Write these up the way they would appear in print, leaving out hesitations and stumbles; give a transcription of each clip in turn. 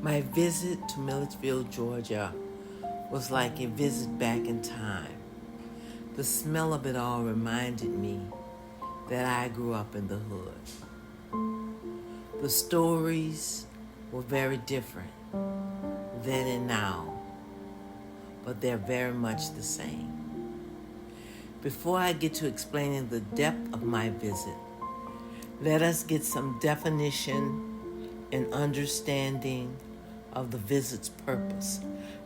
My visit to Milledgeville, Georgia was like a visit back in time. The smell of it all reminded me that I grew up in the hood. The stories were very different then and now, but they're very much the same. Before I get to explaining the depth of my visit, let us get some definition and understanding of the visit's purpose.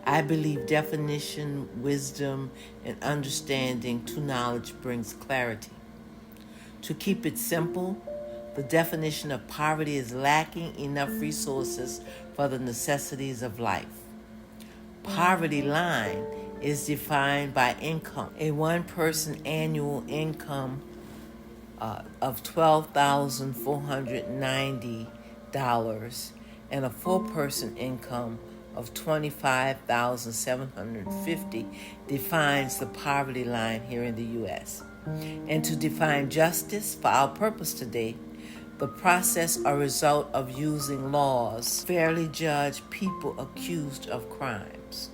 I believe definition, wisdom, and understanding to knowledge brings clarity. To keep it simple, the definition of poverty is lacking enough resources for the necessities of life. Poverty line is defined by income. A one-person annual income of $12,490 and a four-person income of $25,750 defines the poverty line here in the U.S. And to define justice for our purpose today, the process or result of using laws fairly judge people accused of crimes.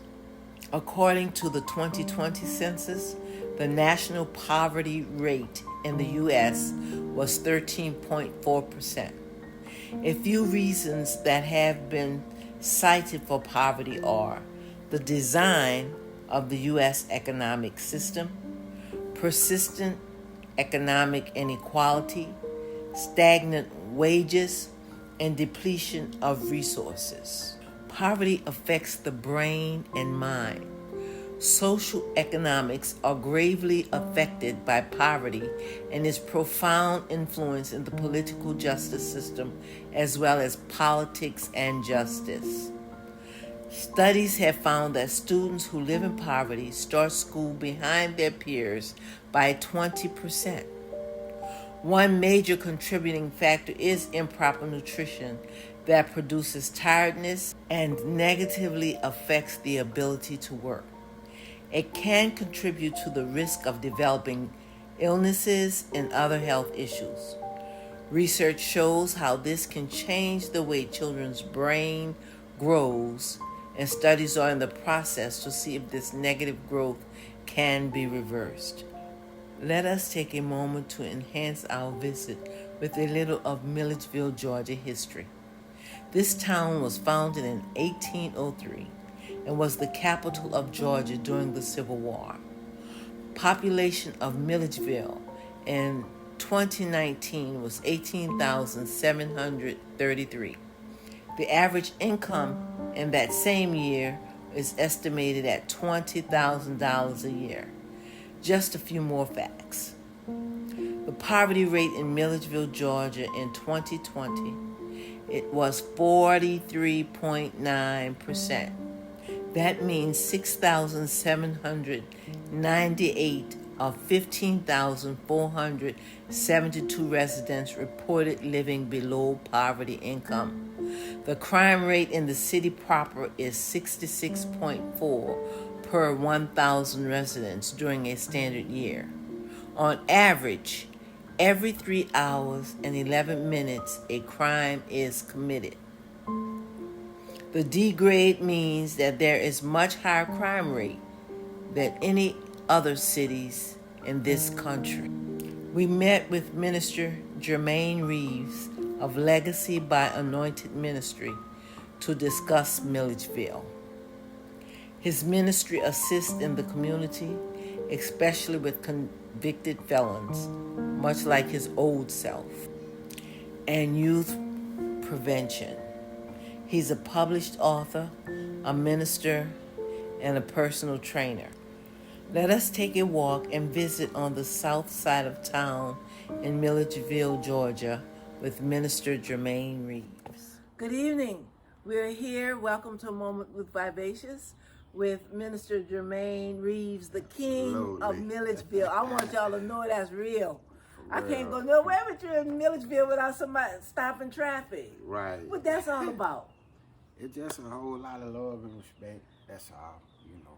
According to the 2020 census, the national poverty rate in the U.S. was 13.4%. A few reasons that have been cited for poverty are the design of the U.S. economic system, persistent economic inequality, stagnant wages, and depletion of resources. Poverty affects the brain and mind. Social economics are gravely affected by poverty and its profound influence in the political justice system as well as politics and justice. Studies have found that students who live in poverty start school behind their peers by 20%. One major contributing factor is improper nutrition that produces tiredness and negatively affects the ability to work. It can contribute to the risk of developing illnesses and other health issues. Research shows how this can change the way children's brain grows, and studies are in the process to see if this negative growth can be reversed. Let us take a moment to enhance our visit with a little of Milledgeville, Georgia history. This town was founded in 1803 and was the capital of Georgia during the Civil War. Population of Milledgeville in 2019 was 18,733. The average income in that same year is estimated at $20,000 a year. Just a few more facts. The poverty rate in Milledgeville, Georgia in 2020, it was 43.9%. That means 6,798 of 15,472 residents reported living below poverty income. The crime rate in the city proper is 66.4 per 1,000 residents during a standard year. On average, every 3 hours and 11 minutes, a crime is committed. The D grade means that there is much higher crime rate than any other cities in this country. We met with Minister Jermaine Reeves of Legacy by Anointed Ministry to discuss Milledgeville. His ministry assists in the community, especially with convicted felons, much like his old self, and youth prevention. He's a published author, a minister, and a personal trainer. Let us take a walk and visit on the south side of town in Milledgeville, Georgia, with Minister Jermaine Reeves. Good evening. We're here. Welcome to A Moment with Vivacious with Minister Jermaine Reeves, the king of Milledgeville. I want y'all to know that's real. I can't go nowhere with you in Milledgeville without somebody stopping traffic. Right. What that's all about? It's just a whole lot of love and respect. That's all, you know.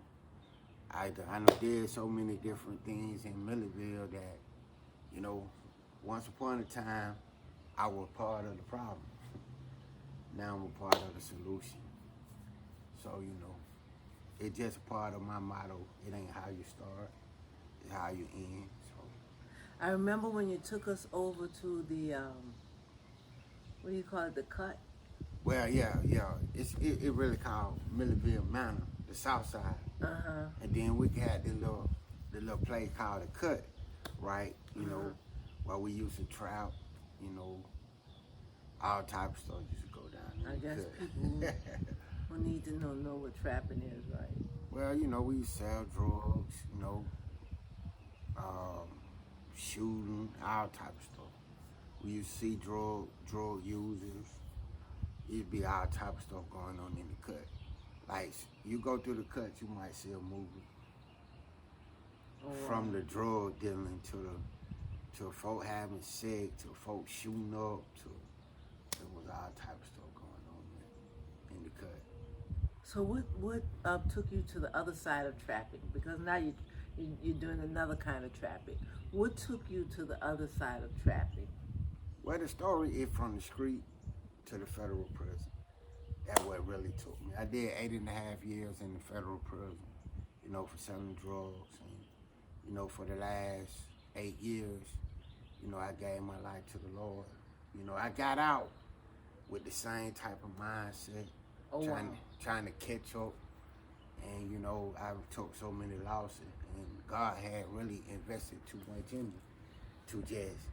I know did so many different things in Milledgeville that, you know, once upon a time, I was part of the problem. Now I'm a part of the solution. So, it's just a part of my motto. It ain't how you start, it's how you end. So I remember when you took us over to the, what do you call it, the cut? well, yeah. It really called Milledgeville Manor, the south side. Uh-huh. And then we had the little place called the cut, right? Where we used to trap, all type of stuff used to go down there. I guess people who need to know what trapping is, right? Well, we used to sell drugs, shooting, all type of stuff. We used to see drug users. It'd be all type of stuff going on in the cut. Like, you go through the cut, you might see a movie. From the drug dealing to folk having sex, to folk shooting up, there was all type of stuff going on in the cut. So what took you to the other side of trapping? Because now you're doing another kind of trapping. What took you to the other side of trapping? Well, the story is from the street to the federal prison. That's what really took me. I did 8.5 years in the federal prison, for selling drugs. And, for the last 8 years, I gave my life to the Lord. I got out with the same type of mindset, trying to catch up. And, I took so many losses. And God had really invested too much in me to just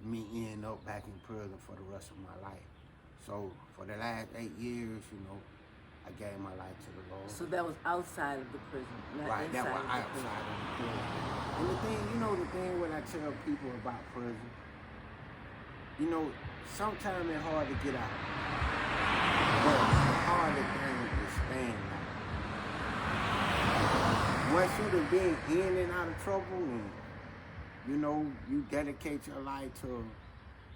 me end up back in prison for the rest of my life. So for the last 8 years, I gave my life to the Lord. So that was outside of the prison, not right, inside that was outside of the prison. And the thing when I tell people about prison, sometimes it's hard to get out. But the hardest thing is staying out. Once you've been in and out of trouble and, you dedicate your life to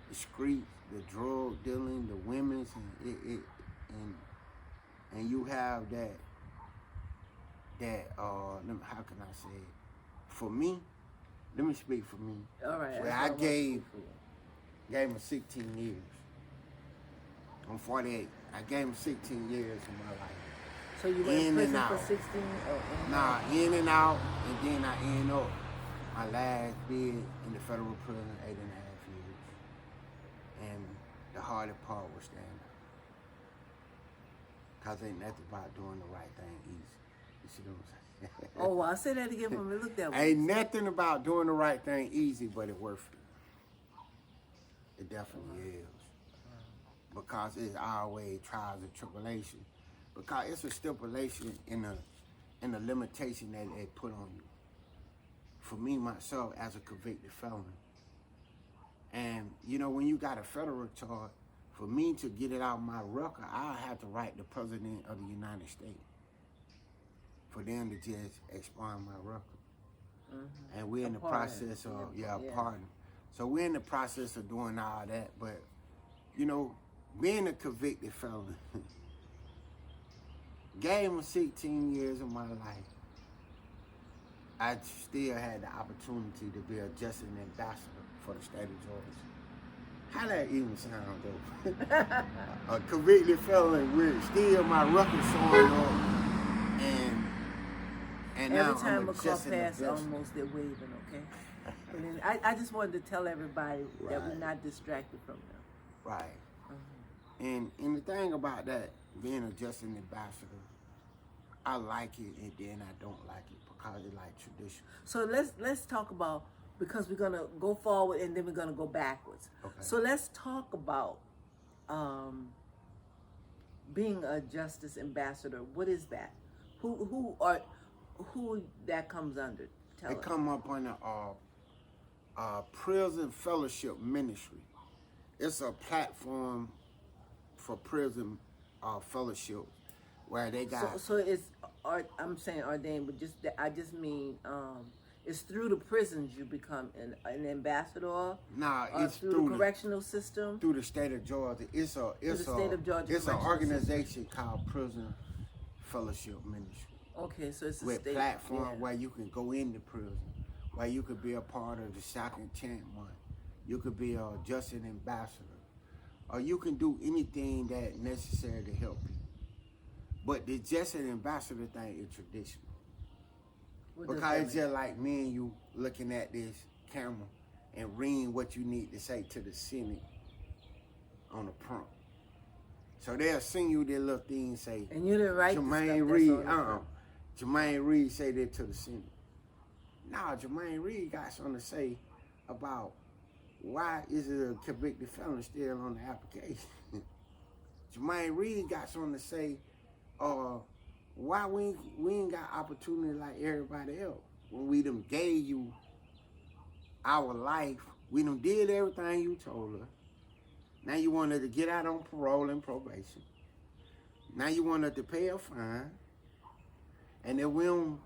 the streets, the drug dealing, the women's, and you have that how can I say it? For me, let me speak for me. All right. Where I gave him 16 years. I'm 48. I gave him 16 years in my life. So you went in prison for 16? Nah, in and out, and then I end up my last bid in the federal prison, 8.5 years. And the hardest part was staying out. Cause ain't nothing about doing the right thing easy. You see what I'm saying? Oh, well, I'll say that again for me. Look that way. Ain't nothing about doing the right thing easy, but it's worth it. It definitely is. Because it's always trials and tribulation. Because it's a stipulation in the limitation that they put on you. For me, myself, as a convicted felon. And, when you got a federal charge, for me to get it out of my record, I have to write the President of the United States for them to just expand my record. Mm-hmm. And we're in the process of, pardon. So we're in the process of doing all that. But, being a convicted felon, gave him 16 years of my life, I still had the opportunity to be a justice ambassador for the state of Georgia. How that even sound, though? A convicted felon with still my record showing up, and every now time I'm a car passes, almost they're waving, okay? And then I just wanted to tell everybody that we're not distracted from them. Right. And the thing about that, being a justice ambassador, I like it and then I don't like it because it's like tradition. So let's talk about, because we're gonna go forward and then we're gonna go backwards. Okay. So let's talk about being a justice ambassador. What is that? Who that comes under? Tell us. Come up under prison fellowship ministry. It's a platform for prison fellowship where they got. So it's I'm saying ordained, but I just mean it's through the prisons you become an ambassador. Nah, it's through the correctional system. Through the state of Georgia, it's an organization called Prison Fellowship Ministry. Okay, so it's a with state platform where you can go into prison, where you could be a part of the second chant month. You could be a justice ambassador, or you can do anything that's necessary to help you. But the just an ambassador thing is traditional. What does Because that it's mean? just like me and you looking at this camera and reading what you need to say to the Senate on the prompt. So they'll send you their little thing say, And you didn't write the stuff Jermaine that's Reed, on the front. Jermaine Reed say that to the Senate. Nah, Jermaine Reed got something to say about why is it a convicted felon still on the application. Jermaine Reed got something to say, why we ain't got opportunity like everybody else. When we done gave you our life, we done did everything you told us. Now you want us to get out on parole and probation. Now you want us to pay a fine. And if we don't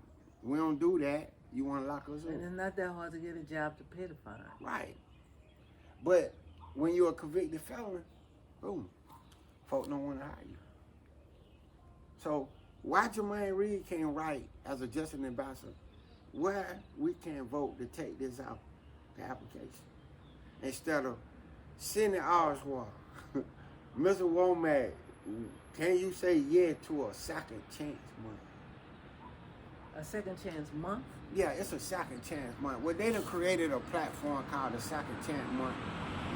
do that, you want to lock us up. And it's not that hard to get a job to pay the fine. Right. But when you're a convicted felon, boom, folk don't want to hire you. So why Jermaine Reed can't write as a just an ambassador? Why we can't vote to take this out, the application, instead of sending ours? Mr. Womack, can you say yeah to a second chance month? A second chance month? Yeah, it's a second chance month. Well, they done created a platform called the Second Chance Month,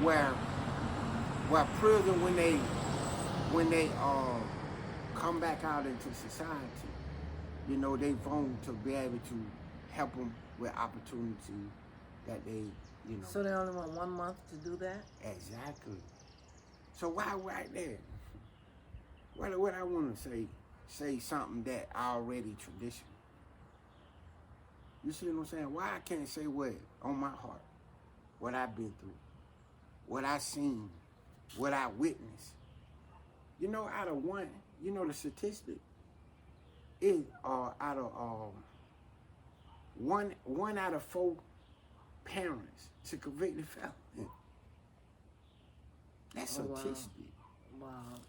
where prison when they come back out into society, you know, they vote to be able to help them with opportunity that they, you know. So they only want 1 month to do that? Exactly. So why right there? What I want to say something that already traditional. You see what I'm saying? Why I can't say what on my heart, what I've been through, what I seen, what I witnessed. You know, out of one, you know the statistic is out of one out of 4 parents to convicted felon. That's statistic. Wow.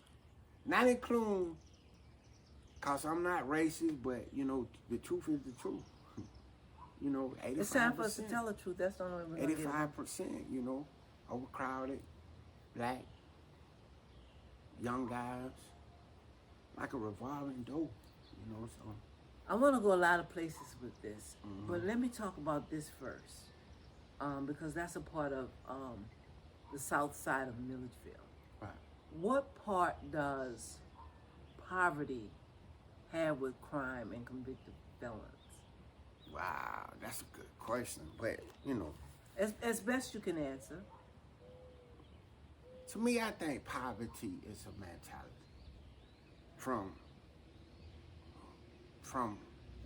Not including, cause I'm not racist, but you know the truth is the truth. You know, 85%. It's time for us to tell the truth. That's the only way we're gonna get 85%, you know, overcrowded, black, young guys, like a revolving door, you know, so. I want to go a lot of places with this, but let me talk about this first, because that's a part of the south side of Milledgeville. Right. What part does poverty have with crime and convicted felons? Wow, that's a good question, but, you know. As best you can answer. To me, I think poverty is a mentality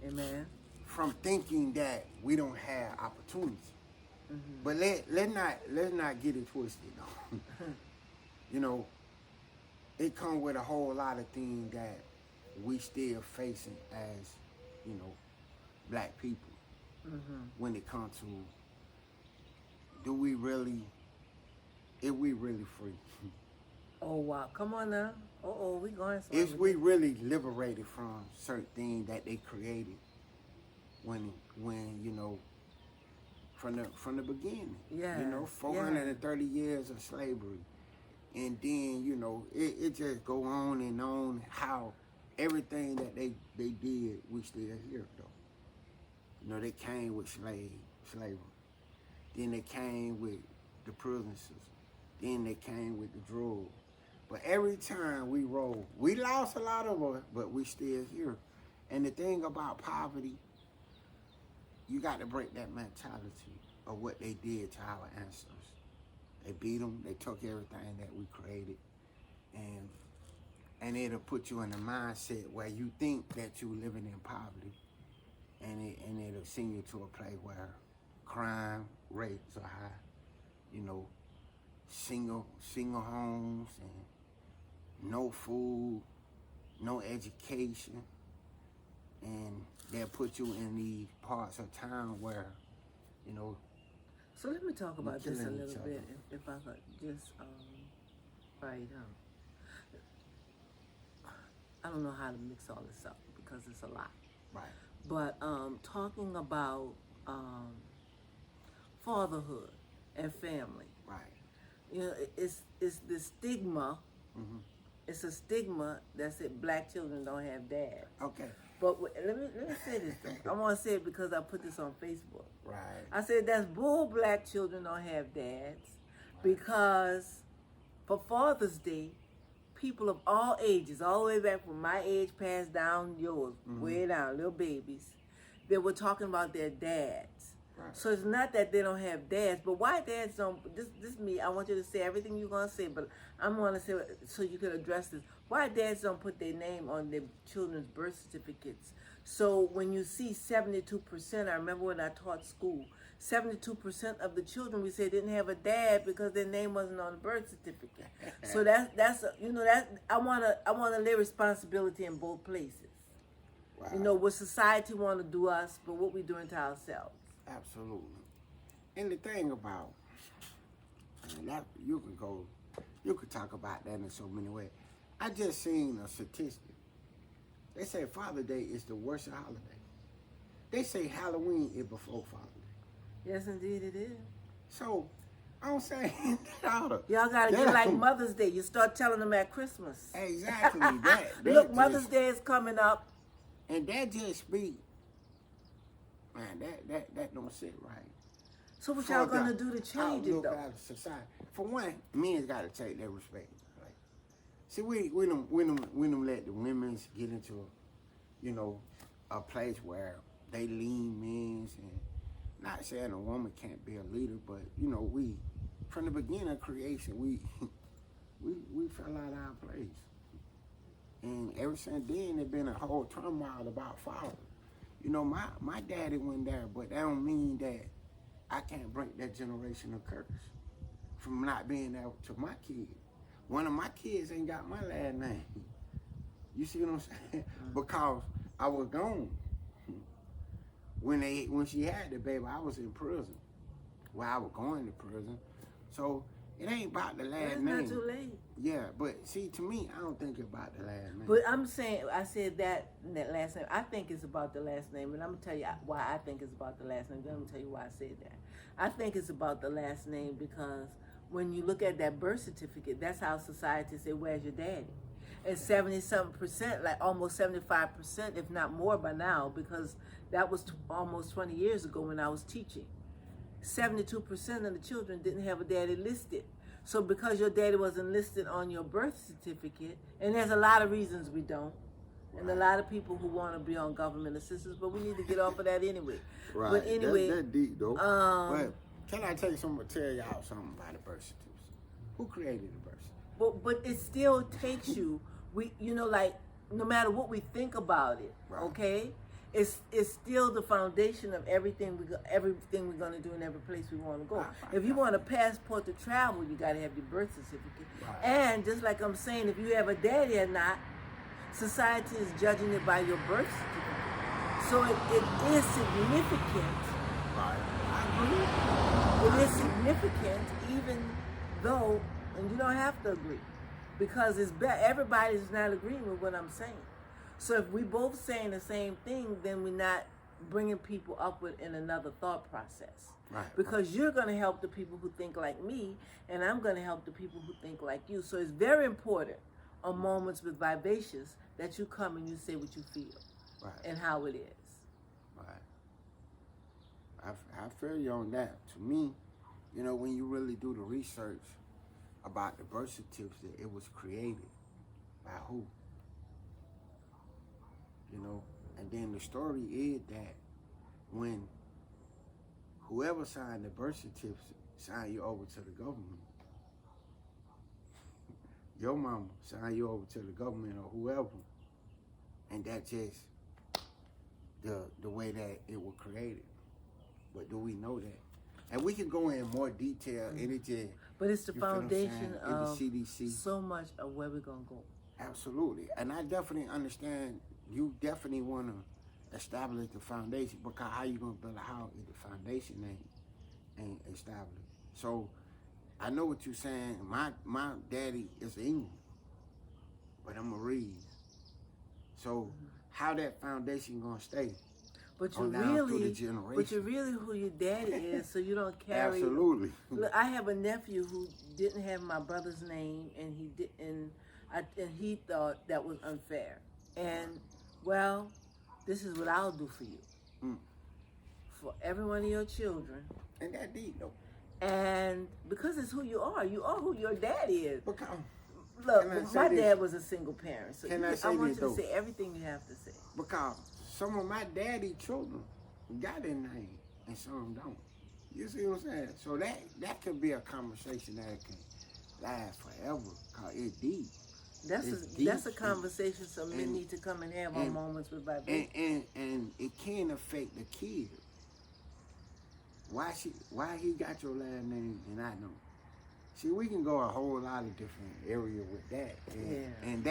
Amen. from thinking that we don't have opportunity. But let's not get it twisted though. You know, it comes with a whole lot of things that we still facing as, you know, black people. When it comes to if we really free. Oh wow! Come on now. We going somewhere. If we really liberated from certain things that they created when you know, from the beginning. Yeah. You know, 430 years of slavery. And then, you know, it just go on how everything that they did, we still here though. You know, they came with slavery. Then they came with the prison system. Then they came with the drugs. But every time we roll, we lost a lot of us, but we still here. And the thing about poverty, you got to break that mentality of what they did to our ancestors. They beat them, they took everything that we created, and it'll put you in a mindset where you think that you're living in poverty, and it'll send you to a place where crime rates are high, you know, single homes and no food, no education, and they'll put you in these parts of town where, you know. So let me talk about this a killing little each bit, other. if I could just write down. I don't know how to mix all this up because it's a lot. Right. But talking about fatherhood and family. Right. You know, it's the stigma it's a stigma that said black children don't have dads. Okay. But let me say this though. I want to say it because I put this on Facebook. Right. I said that's bull. Black children don't have dads because for Father's Day, people of all ages, all the way back from my age, passed down yours, way down, little babies, they were talking about their dads. Right. So it's not that they don't have dads, but why dads don't, this me, I want you to say everything you're going to say, but I'm going to say, so you can address this, why dads don't put their name on their children's birth certificates? So when you see 72%, I remember when I taught school, 72% of the children we said didn't have a dad because their name wasn't on the birth certificate. So that's you know, that I wanna lay responsibility in both places. Wow. You know, what society want to do us, but what we doing to ourselves. Absolutely. And the thing about, and that you could talk about that in so many ways. I just seen a statistic. They say Father's Day is the worst holiday. They say Halloween is before Father's Day. Yes, indeed it is. So, I'm saying that y'all gotta get like Mother's Day. You start telling them at Christmas. Exactly. Look, Mother's Day is coming up. And that just speak, man, that don't sit right. So what y'all gonna do to change it though? Society. For one, men's gotta take their respect. Right? See, we don't let the women's get into, you know, a place where they lean men's, and not saying a woman can't be a leader, but you know, we from the beginning of creation we fell out of our place. And ever since then, there's been a whole turmoil about father. You know, my daddy went there, but that don't mean that I can't break that generational curse from not being there to my kid. One of my kids ain't got my last name. You see what I'm saying? Because I was gone. When she had the baby, I was in prison. Well, I was going to prison. So it ain't about the last name. It's not too late. Yeah, but see, to me, I don't think about the last name. But I'm saying, I said that last name. I think it's about the last name, and I'm gonna tell you why I think it's about the last name. Then I'm gonna tell you why I said that. I think it's about the last name because when you look at that birth certificate, that's how society say, "Where's your daddy?" And 70-something%, like almost 75%, if not more by now, because that was almost 20 years ago when I was teaching. 72% of the children didn't have a daddy listed. So because your daddy wasn't listed on your birth certificate, and there's a lot of reasons we don't, and a lot of people who want to be on government assistance, but we need to get off of that anyway. Right. But anyway, that's deep though. But can I tell y'all something about the birth certificate? Who created the birth certificate? But it still takes you. You know, like no matter what we think about it, right. Okay. It's still the foundation of everything we're gonna do in every place we want to go. If you want a passport to travel, you gotta have your birth certificate. Right. And just like I'm saying, if you have a daddy or not, society is judging it by your birth certificate. So it is significant. Right. It is significant, even though, and you don't have to agree, because everybody's not agreeing with what I'm saying. So if we both saying the same thing, then we're not bringing people up in another thought process. Right. Because you're going to help the people who think like me, and I'm going to help the people who think like you. So it's very important on moments with Vivacious that you come and you say what you feel, right, and how it is. Right. I feel you on that. To me, you know, when you really do the research about the birth certificate, it was created by who? You know, and then the story is that when whoever signed the birth certificate signed you over to the government, your mama signed you over to the government or whoever, and that's just the way that it was created. But do we know that? And we can go in more detail, and it just, but it's the foundation of the CDC. So much of where we're gonna go. Absolutely, and I definitely understand. You definitely want to establish the foundation, because how you going to build a house if the foundation ain't established? So I know what you're saying. My daddy is England, but I'm a Reed. So how that foundation going to stay? But you're really who your daddy is, so you don't carry. Absolutely. Look, I have a nephew who didn't have my brother's name, and he didn't. And he thought that was unfair. And, well, this is what I'll do for you. For every one of your children. And that deep, though. And because it's who you are who your dad is. Because, look, my dad was a single parent. So I want you to say everything you have to say. Because some of my daddy children got their name and some don't. You see what I'm saying? So that could be a conversation that can last forever because it's deep. That's a conversation some men need to come and have on Moments with Vibration. And it can affect the kid. Why he got your last name and I don't. See, we can go a whole lot of different areas with that. And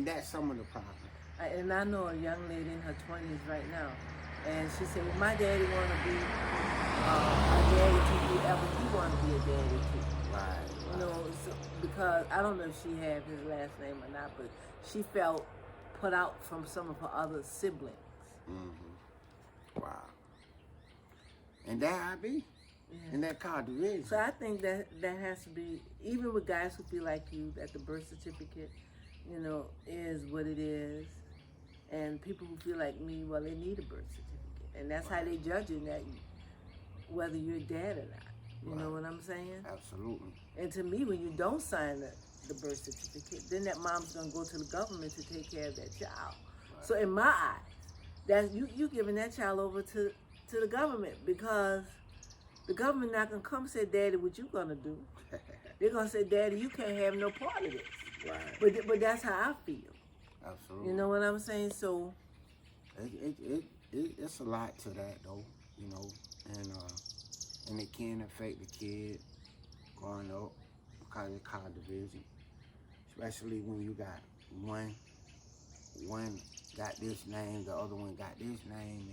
that's some of the problems. And I know a young lady in her 20s right now, and she said, well, my daddy want to be a daddy too, whoever he want to be a daddy too. Right. You know, so, because I don't know if she had his last name or not, but she felt put out from some of her other siblings. Mm-hmm. Wow. And that I be. Yeah. And that called division. So I think that has to be, even with guys who feel like you, that the birth certificate, you know, is what it is. And people who feel like me, well, they need a birth certificate. And that's how they judging that, whether you're dad or not. You know what I'm saying? Absolutely. And to me, when you don't sign the birth certificate, then that mom's going to go to the government to take care of that child. Right. So in my eyes, that you giving that child over to the government, because the government not going to come say, Daddy, what you going to do? They're going to say, Daddy, you can't have no part of this. Right. But that's how I feel. Absolutely. You know what I'm saying? So it's a lot to that, though, you know, and it can affect the kid growing up because it's called division, especially when you got one got this name, the other one got this name,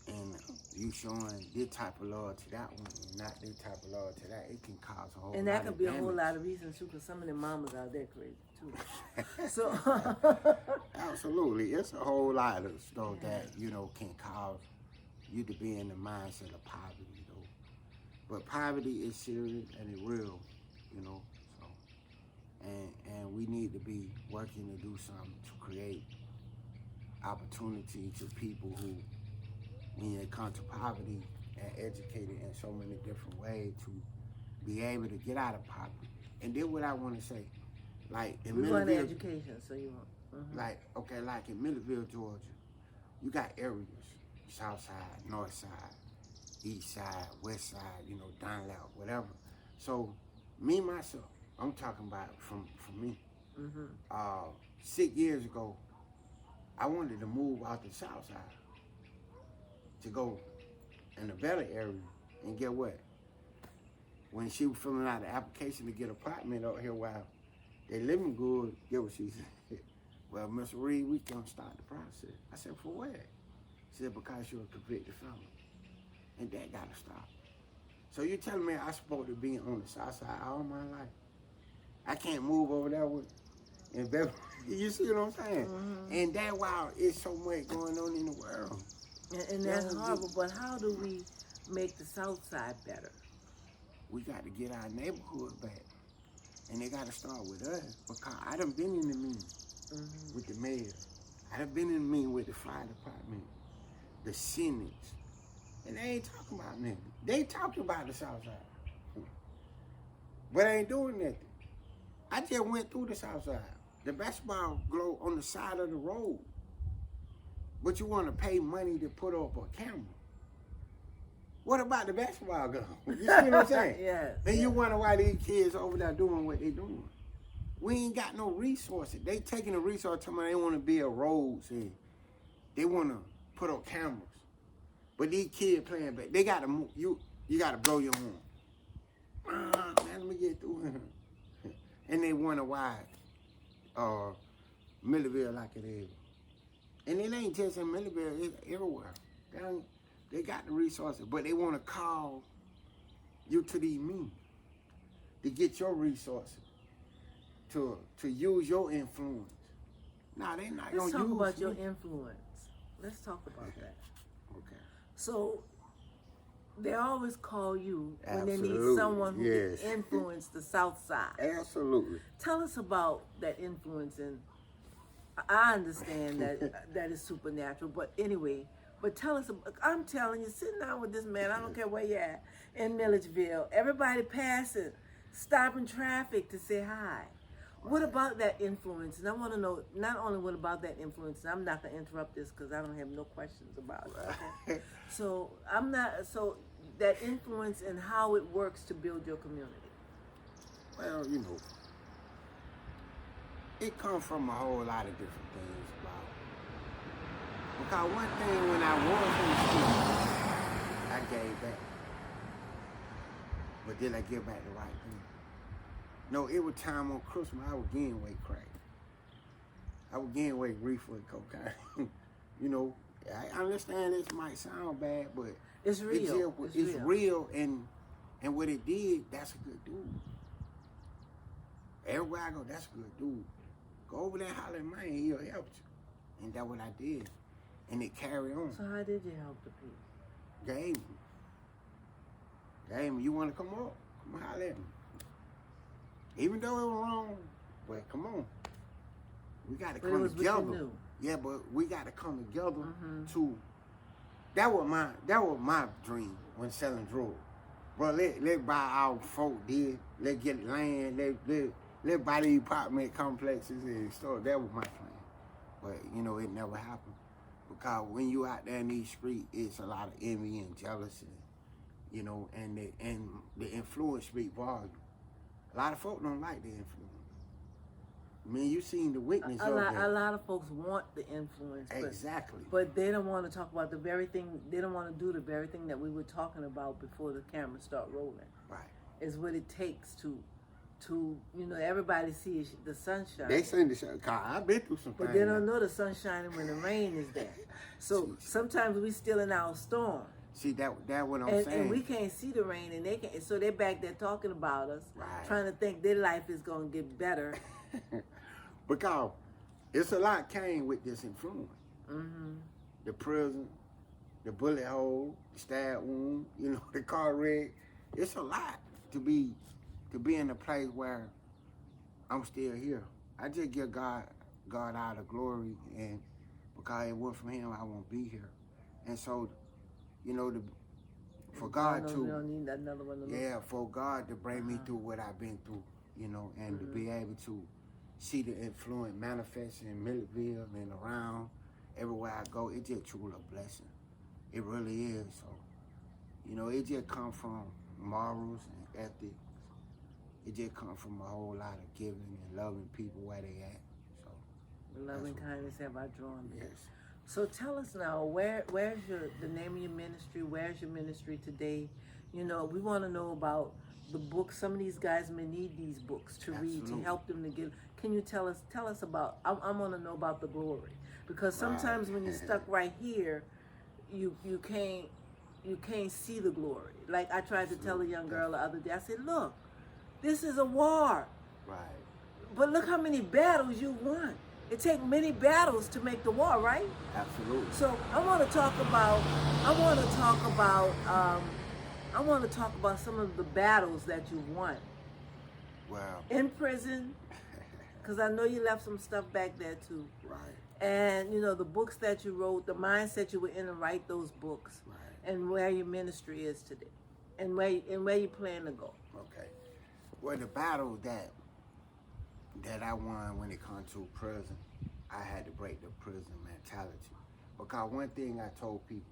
and you showing this type of love to that one and not this type of love to that. It can cause a whole lot of damage. And that could be a whole lot of reasons too, because some of the mamas out there crazy too. So absolutely, it's a whole lot of stuff that, you know, can cause you to be in the mindset of poverty, though. But poverty is serious and it's real, you know. So, and we need to be working to do something to create opportunity to people who, when they come to poverty, and educated in so many different ways to be able to get out of poverty. And then what I want to say, like in we want Milledgeville, education, so you want. Mm-hmm. Like in Milledgeville, Georgia, you got areas, south side, north side, east side, west side, you know, down loud, whatever. So me, myself, I'm talking about from me. Mm-hmm. 6 years ago, I wanted to move out the south side to go in a better area, and get what? When she was filling out the application to get an apartment out here while they living good, get what she said? Well, Miss Reed, we can start the process. I said, for what? She said, because you're a convicted felon. And that gotta stop. So you're telling me I'm supposed to be on the south side all my life? I can't move over there in Beverly. You see what I'm saying? Mm-hmm. And that's why it's so much going on in the world. And that's horrible, but how do we make the south side better? We got to get our neighborhood back. And they got to start with us. Because I done been in the meeting with the mayor. I done been in the meeting with the fire department, the Senate. And they ain't talking about nothing. They talking about the south side. But I ain't doing nothing. I just went through the south side. The basketball globe on the side of the road. But you want to pay money to put up a camera. What about the basketball globe? You see what I'm saying? Yes. And you wonder why these kids over there doing what they doing. We ain't got no resources. They taking the resources, telling me they want to build roads and they want to put up cameras. But these kids playing back, they got to move. You got to blow your horn. Man, let me get through here. And they wonder why Milledgeville like it is. And it ain't just in Milledgeville, it's everywhere. They got the resources, but they want to call you to these meetings to get your resources, to use your influence. Nah, they not going to use Let's talk about your influence. Let's talk about that. Okay. So, They always call you when they need Absolutely, someone who yes. can influence the South Side. Absolutely. Tell us about that influence, and I understand that that is supernatural, but anyway, but tell us, I'm telling you, sitting down with this man, I don't care where you're at, in Milledgeville, everybody passing, stopping traffic to say hi. What about that influence? And I want to know not only what about that influence, and I'm not going to interrupt this because I don't have no questions about it. Okay? So I'm not, so that influence and how it works to build your community. Well, you know, it comes from a whole lot of different things about. Because one thing when I was in the street, I gave back. But did I give back the right thing? No, it was time on Christmas I was gaining weight crack. I was gaining weight reefer and cocaine. You know, I understand this might sound bad, but It's real. It's real, and what it did, that's a good dude. Everywhere I go, that's a good dude. Go over there and holler at man, he'll help you. And that's what I did. And it carried on. So how did you help the people? Gave me. You want to come up? Come on, holler at me. Even though it was wrong, but come on. We got to come together. Yeah, but we got to come together to. That was my dream when selling drugs. Bro, let buy our folk did. Let get land. Let buy the apartment complexes and stuff. That was my plan. But you know, it never happened because when you out there in these streets, it's a lot of envy and jealousy. You know, and the influence speak volume. A lot of folk don't like the influence. I mean, you seen the witness of that. A lot of folks want the influence. Exactly. But they don't want to talk about the very thing, they don't want to do the very thing that we were talking about before the cameras start rolling. Right. Is what it takes to you know, everybody sees the sunshine. They seen the sunshine. I've been through some things. But they don't know the sunshine when the rain is there. So sometimes we still in our storm. See, that what I'm saying. And we can't see the rain, and they can. So they're back there talking about us, trying to think their life is going to get better. Because it's a lot came with this influence. The prison, the bullet hole, the stab wound, you know, the car wreck. It's a lot to be in a place where I'm still here. I just give God all the glory, and because it wasn't for Him, I won't be here. And so, you know, for God to, we don't need another one. For God to bring me through what I've been through, you know, and to be able to see the influence manifest in Milledgeville and around everywhere I go, it just truly a blessing. It really is. So, you know, it just comes from morals and ethics. It just comes from a whole lot of giving and loving people where they at. So, loving kindness have I drawn thee. Yes. So tell us now, where's the name of your ministry? Where's your ministry today? You know, we want to know about the books. Some of these guys may need these books to read to help them to get. Can you tell us about? I want to know about the glory, because sometimes when you're stuck right here, you can't see the glory. Like I tried to tell a young girl the other day. I said, look, this is a war. Right. But look how many battles you won. It takes many battles to make the war, right? Absolutely. So I want to talk about some of the battles that you won. Wow. In prison, because I know you left some stuff back there too. Right. And you know the books that you wrote, the mindset you were in to write those books, and where your ministry is today, and where you plan to go. Okay. Well, the battle that I won when it comes to prison, I had to break the prison mentality. Because one thing I told people,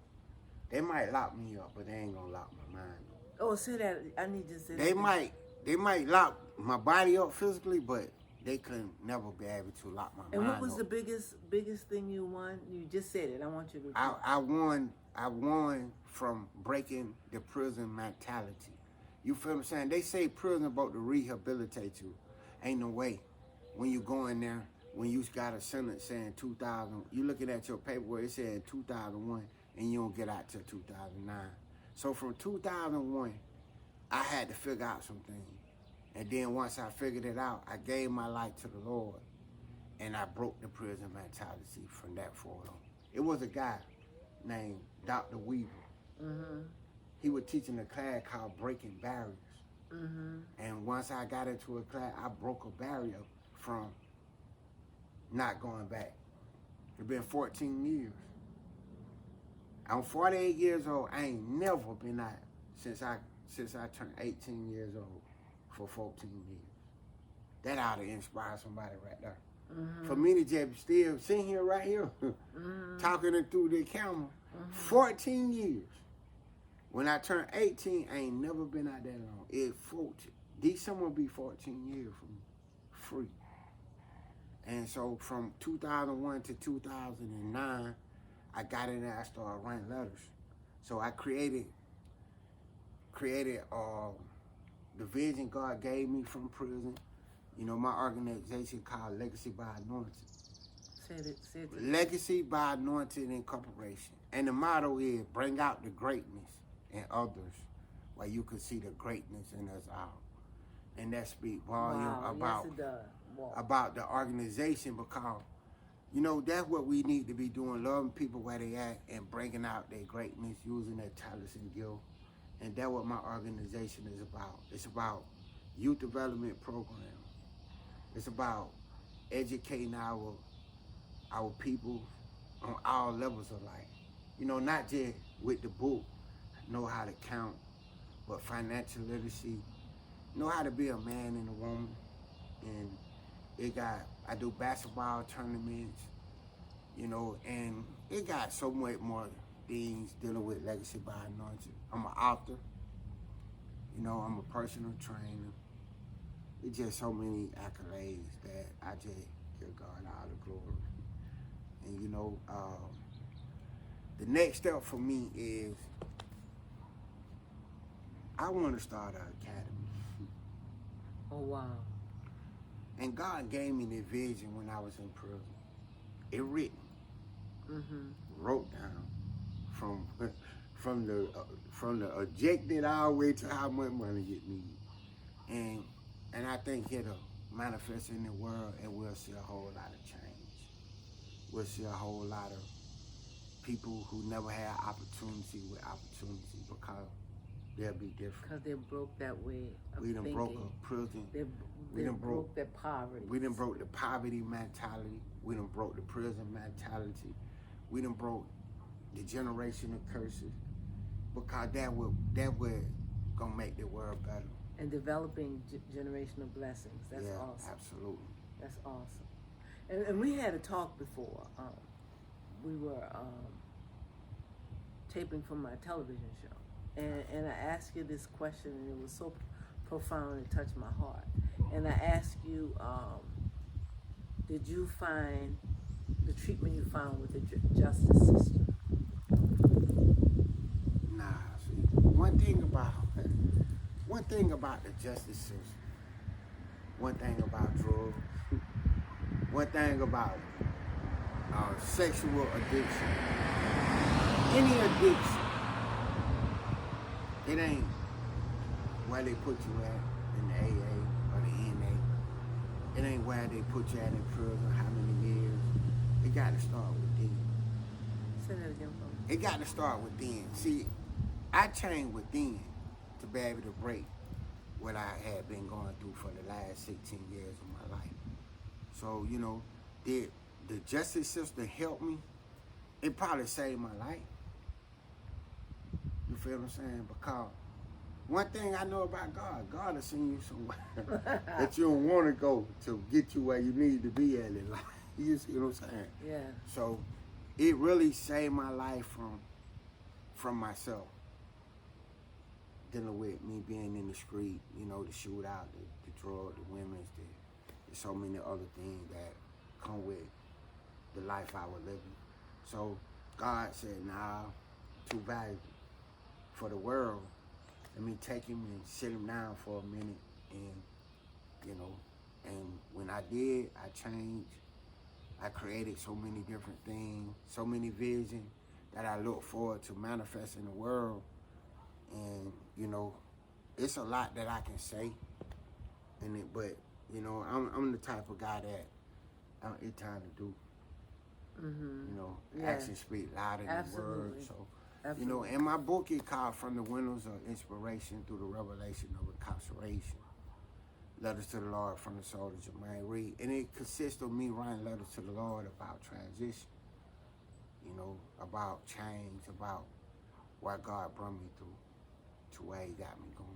they might lock me up, but they ain't gonna lock my mind up. Oh, say that. I need to say they that. They might lock my body up physically, but they couldn't never be able to lock my mind up. And what was the biggest thing you won? You just said it. I want you to repeat. I won from breaking the prison mentality. You feel what I'm saying? They say prison about to rehabilitate you. Ain't no way. When you go in there, when you got a sentence saying 2000, you looking at your paperwork, it said 2001, and you don't get out till 2009. So from 2001, I had to figure out some things. And then once I figured it out, I gave my life to the Lord, and I broke the prison mentality from that forward on. It was a guy named Dr. Weaver. he was teaching a class called Breaking Barriers. And once I got into a class, I broke a barrier from not going back. It's been 14 years. I'm 48 years old. I ain't never been out since I turned 18 years old for 14 years. That ought to inspire somebody right there. For me to just still sitting here right here, talking it through the camera, 14 years. When I turned 18, I ain't never been out that long. December will be 14 years for me, free. And so from 2001 to 2009, I got in there, I started writing letters. So I created the vision God gave me from prison. You know, my organization called Legacy by Anointing. Say it. Legacy by Anointing Incorporation. And the motto is bring out the greatness in others where you can see the greatness in us all. And that speaks volume about the organization, because, you know, that's what we need to be doing, loving people where they at and bringing out their greatness, using their talents and gifts. And that's what my organization is about. It's about youth development programs. It's about educating our people on all levels of life. You know, not just with the book, know how to count, but financial literacy, know how to be a man and a woman. And I do basketball tournaments, you know, and it got so much more things dealing with Legacy by Anointing. I'm an author, you know, I'm a personal trainer. It's just so many accolades that I just give God all the glory. And you know, the next step for me is I want to start an academy. Oh, wow. And God gave me the vision when I was in prison. It written, wrote down from the ejected all the way to how much money you need. And I think it'll manifest in the world, and we'll see a whole lot of change. We'll see a whole lot of people who never had opportunity with opportunity, because they'll be different. Because they broke that way of We done thinking. broke a prison. They broke that poverty. We done broke the poverty mentality. We done broke the prison mentality. We done broke the generational curses, because that would gonna make the world better. And developing generational blessings. That's awesome. Absolutely. That's awesome. And we had a talk before. We were taping for my television show. And I asked you this question, and it was so profound, it touched my heart. And I asked you, did you find the treatment you found with the justice system? Nah, see, one thing about the justice system, one thing about drugs, one thing about sexual addiction, any addiction, it ain't where they put you at in the AA or the NA. It ain't where they put you at in prison, how many years. It got to start within. Say that again for me. It got to start within. See, I changed within to be able to break what I had been going through for the last 16 years of my life. So, you know, did the justice system help me? It probably saved my life. You feel what I'm saying? Because one thing I know about God will send you somewhere that you don't want to go to get you where you need to be at in life. You see what I'm saying? Yeah. So it really saved my life from myself. Dealing with me being in the street, you know, the shootout, the drug, the women's, there's so many other things that come with the life I was living. So God said, nah, too valuable for the world. Let me take him and sit him down for a minute, and, you know, and when I did, I changed. I created so many different things, so many visions that I look forward to manifest in the world. And, you know, it's a lot that I can say in it, but, you know, I'm the type of guy that it's time to do. You know, actions speak louder than words. So You know, Absolutely. and my book is called From the Windows of Inspiration Through the Revelation of Incarceration. Letters to the Lord from the Soul of Jermaine Reed. And it consists of me writing letters to the Lord about transition, you know, about change, about what God brought me through to where he got me going.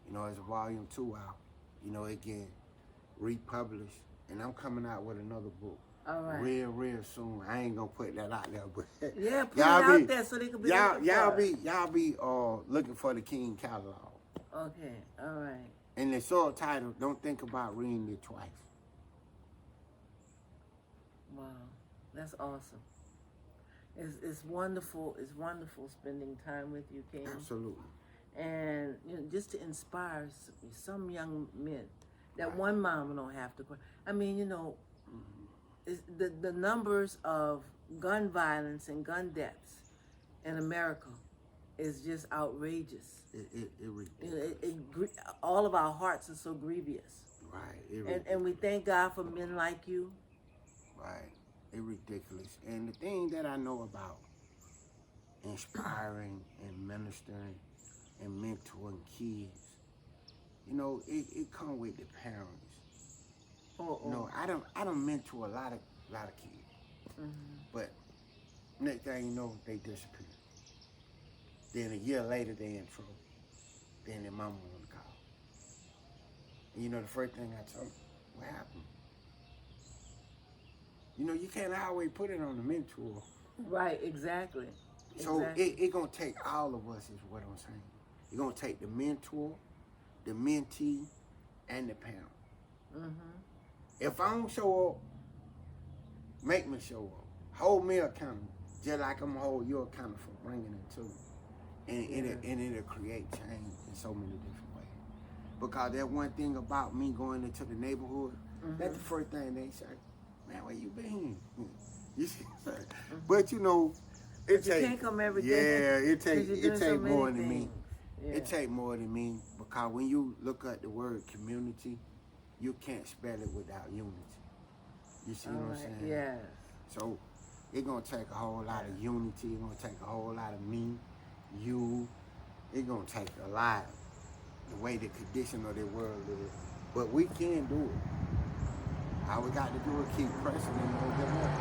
You know, it's volume 2 out. You know, it get republished. And I'm coming out with another book. All right. Real soon. I ain't gonna put that out there, but Yeah, put it out there so they can be looking for it. y'all be looking for the King catalog. Okay, all right. And the subtitle, don't think about reading it twice. Wow, that's awesome. It's wonderful. It's wonderful spending time with you, King. Absolutely. And you know, just to inspire some young men that one mama don't have to. I mean, you know, the numbers of gun violence and gun deaths in America is just outrageous. All of our hearts are so grievous. Right. And we thank God for men like you. Right. It's ridiculous. And the thing that I know about inspiring and ministering and mentoring kids, you know, it comes with the parents. You know, I don't mentor a lot of kids. But next thing you know, they disappear. Then a year later, they in trouble. Then their mama on the call. And you know, the first thing I told them, what happened? You know, you can't always put it on the mentor. Right, exactly. So it gonna take all of us, is what I'm saying. It's gonna take the mentor, the mentee, and the parent. If I don't show up, make me show up. Hold me accountable, just like I'm gonna hold you accountable for bringing it to me. And it'll create change in so many different ways. Because that one thing about me going into the neighborhood, that's the first thing they say, man, where you been? You see what I'm saying? But you know, you can't come every day. Yeah, it take more than me. Yeah. It take more than me, because when you look at the word community, you can't spell it without unity. You see what I'm saying? Yes. So it's gonna take a whole lot of unity. It's gonna take a whole lot of me, you. It's gonna take a lot, the way the condition of the world is. But we can do it. All we got to do is keep pressing and go get more.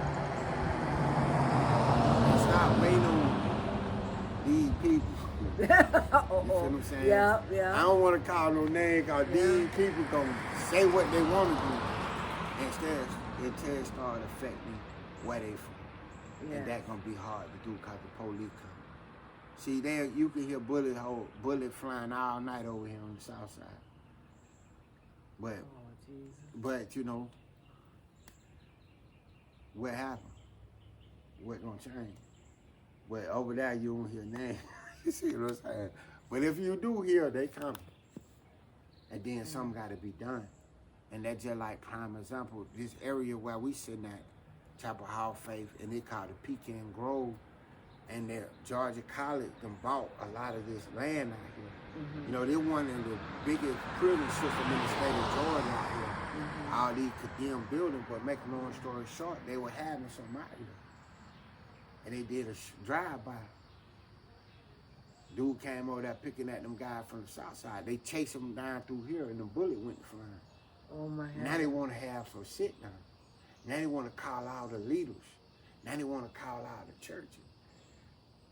And stop waiting on these people. You feel what I'm saying? Yeah. I don't want to call no name, because these people gonna say what they want to do until it start affecting where they from. And that's gonna be hard to do, because the police come. See, there you can hear bullet flying all night over here on the south side. But you know, what happened? What gonna change? But over there you don't hear names. You see what I'm saying? But if you do hear, they come. And then something got to be done. And that's just like prime example. This area where we sitting at, Chapel Hall Faith, and they call it Pecan Grove, and their Georgia College them bought a lot of this land out here. You know, they're one of the biggest prison system in the state of Georgia out here. All these condemned buildings, but make a long story short, they were having some out here. And they did a drive-by. Dude came over there picking at them guys from the south side. They chased them down through here, and the bullet went flying. Oh my God. Now they want to have some sit down. Now they want to call out the leaders. Now they want to call out the churches.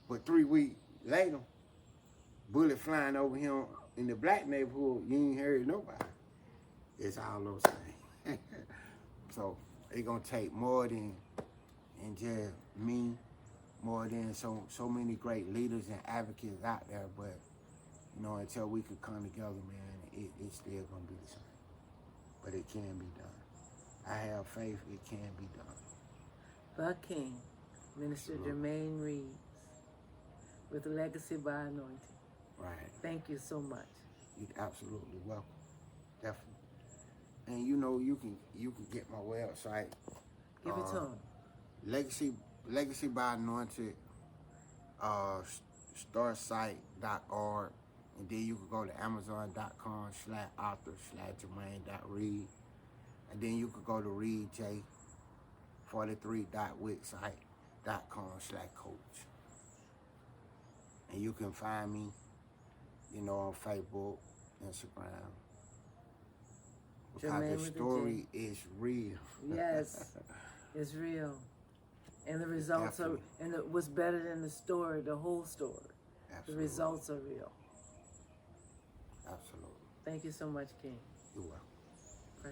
But 3 weeks later, bullet flying over here in the black neighborhood, you ain't heard nobody. It's all those things. So it's gonna take more than just me, more than so many great leaders and advocates out there. But you know, until we could come together, man, it's still gonna be the same. But it can be done. I have faith it can be done. The King, Minister Jermaine Reeves, with Legacy by Anointing. Right. Thank you so much. You're absolutely welcome. Definitely. And you know, you can get my website. Give it to them. Legacy by Anointed, starsite.org, and then you can go to amazon.com/author/Jermaine.reed, and then you can go to readj43.wixsite.com/coach. And you can find me, you know, on Facebook, Instagram. Because the story is real. Yes, it's real. And the results are, and what's better than the story, the whole story. Absolutely. The results are real. Absolutely. Thank you so much, King. You're welcome.